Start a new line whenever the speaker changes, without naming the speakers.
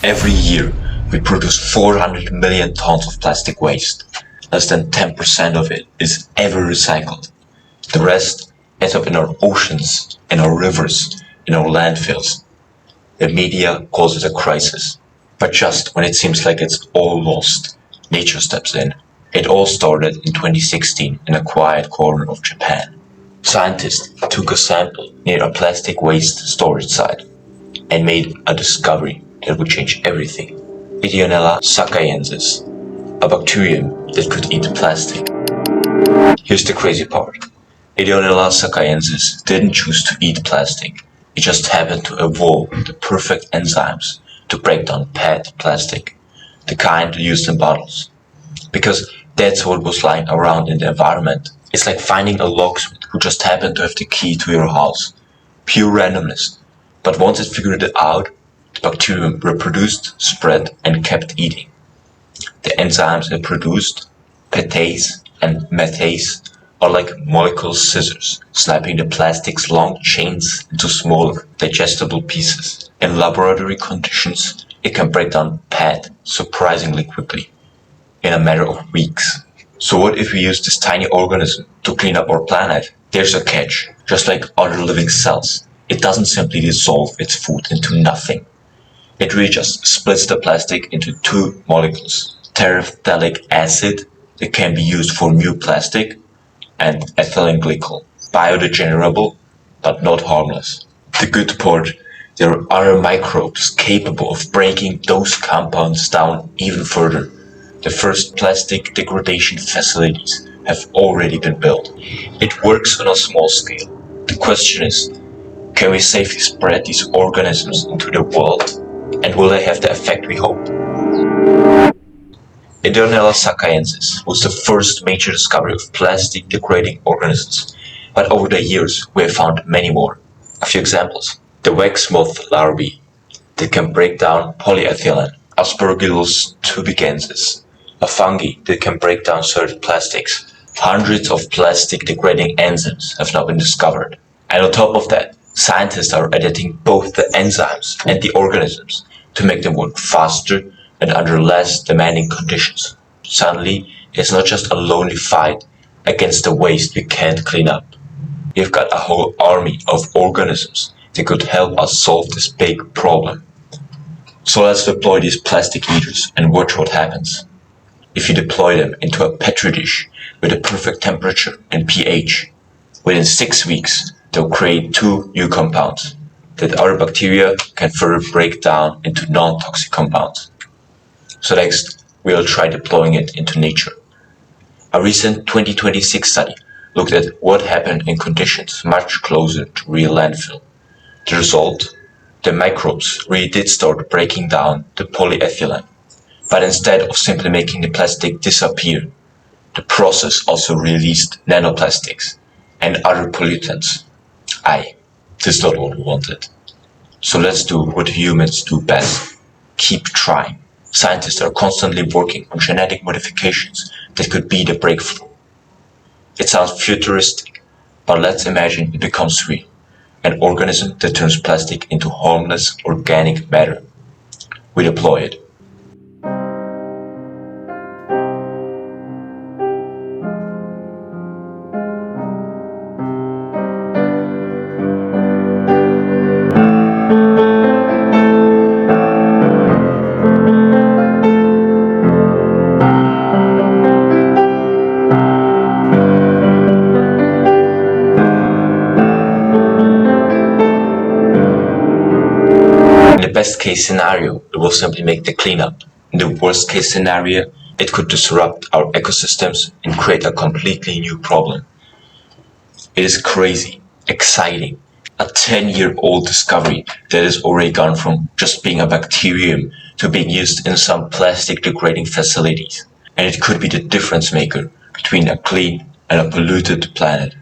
Every year, we produce 400 million tons of plastic waste. Less than 10% of it is ever recycled. The rest ends up in our oceans, in our rivers, in our landfills. The media calls it a crisis. But just when it seems like it's all lost, nature steps in. It all started in 2016 in a quiet corner of Japan. Scientists took a sample near a plastic waste storage site and made a discovery that would change everything. Ideonella sakaiensis, a bacterium that could eat plastic. Here's the crazy part. Ideonella sakaiensis didn't choose to eat plastic. It just happened to evolve the perfect enzymes to break down PET plastic, the kind used in bottles. Because that's what was lying around in the environment. It's like finding a locksmith who just happened to have the key to your house. Pure randomness. But once it figured it out, the bacterium reproduced, spread, and kept eating. The enzymes it produced, PETase and METase, are like molecular scissors, snapping the plastic's long chains into smaller, digestible pieces. In laboratory conditions, it can break down PET surprisingly quickly, in a matter of weeks. So what if we use this tiny organism to clean up our planet? There's a catch. Just like other living cells, it doesn't simply dissolve its food into nothing. It really just splits the plastic into two molecules. Terephthalic acid that can be used for new plastic, and ethylene glycol. Biodegradable, but not harmless. The good part, there are other microbes capable of breaking those compounds down even further. The first plastic degradation facilities have already been built. It works on a small scale. The question is, can we safely spread these organisms into the world? And will they have the effect we hope? Ideonella sakaiensis was the first major discovery of plastic degrading organisms, but over the years we have found many more. A few examples. The wax moth larvae that can break down polyethylene, Aspergillus tubicensis, a fungi that can break down certain plastics. Hundreds of plastic degrading enzymes have now been discovered. And on top of that, scientists are editing both the enzymes and the organisms to make them work faster and under less demanding conditions. Suddenly, it's not just a lonely fight against the waste we can't clean up. We've got a whole army of organisms that could help us solve this big problem. So let's deploy these plastic eaters and watch what happens. If you deploy them into a petri dish with a perfect temperature and pH, within 6 weeks, they'll create two new compounds that other bacteria can further break down into non-toxic compounds. So next, we'll try deploying it into nature. A recent 2026 study looked at what happened in conditions much closer to real landfill. The result? The microbes really did start breaking down the polyethylene. But instead of simply making the plastic disappear, the process also released nanoplastics and other pollutants. This is not what we wanted. So let's do what humans do best. Keep trying. Scientists are constantly working on genetic modifications that could be the breakthrough. It sounds futuristic, but let's imagine it becomes real. An organism that turns plastic into harmless organic matter. We deploy it. In the best case scenario, it will simply make the cleanup. In the worst case scenario, it could disrupt our ecosystems and create a completely new problem. It is crazy, exciting, a 10-year-old discovery that has already gone from just being a bacterium to being used in some plastic degrading facilities. And it could be the difference maker between a clean and a polluted planet.